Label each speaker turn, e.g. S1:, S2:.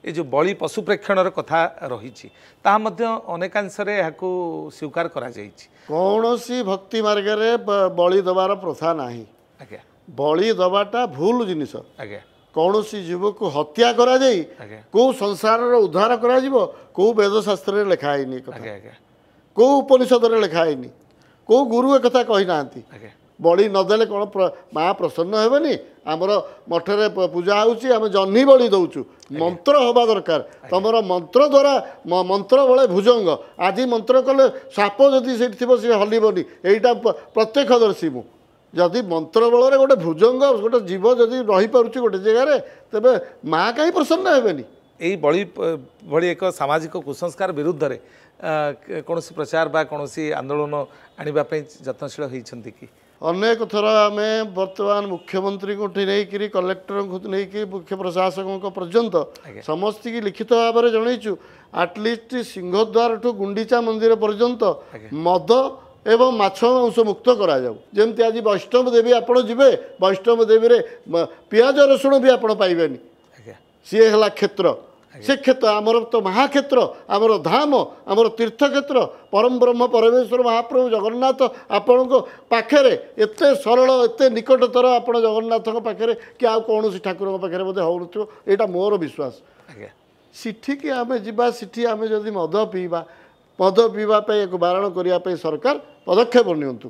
S1: ये जो बलि पशु प्रेक्षणर कथा रही अनेकांशरे यहाँ स्वीकार करा
S2: कौन सी भक्ति मार्ग बलि दबार प्रथा नहीं
S1: आज्ञा
S2: बलि दबाटा भूल जिनिस
S1: आज्ञा
S2: कौन सी जीव को हत्या करा जाई को संसार उद्धार करा जीवो को वेदशास्त्र लिखाई
S1: आज्ञा आज्ञा
S2: को उपनिषद लिखाई को गुरु एक कथा कही ना बलि नदेले कौन माँ प्रसन्न हेबनी आमर मठरे पूजा होउची आम जह्नी बलि दउचु मंत्र हवा दरकार तुम मंत्र द्वारा मंत्र बड़े भुजंग आज मंत्र कले साप जदि से हलबनी यहीटा प्रत्यक्षदर्शी मु जदि मंत्र बल गोटे भुजंग गोटे जीव जदि रही पारुची गोटे जगह तेबे माँ कहीं प्रसन्न हेबनी
S1: यही बलि भली एक सामाजिक कुसंस्कार विरुद्ध रे कौन प्रचार बा कौन आंदोलन आने यत्नशील होती कि
S2: अनेक थर आम बर्तमान मुख्यमंत्री को नहीं कलेक्टर को नहीं मुख्य प्रशासकों पर्यंत समस्त की लिखित भाव में जनईचु आटलिस्ट सिंहद्वार ठू गुंडीचा मंदिर पर्यंत मद एवं माछ मांस मुक्त करा जाऊ जमती आज वैष्णव देवी आपड़ जी वैष्णव देवी रे पियाज रसुण भी आपड़ पाइबेनी सी है क्षेत्र से क्षेत्र आमर तो महाक्षेत्र आमर धाम आमर तीर्थक्षेत्र परम ब्रह्म परमेश्वर महाप्रभु जगन्नाथ आपण को पाखे एत सरल एत निकटतर आप जगन्नाथ पाखे कि आ कौन ठाकुर पाखे बोधे हो यहाँ मोर विश्वास सिठी आम जा सिठी आम जदि मद पीवा एक बारण करने सरकार पदक्षेप नियंतु।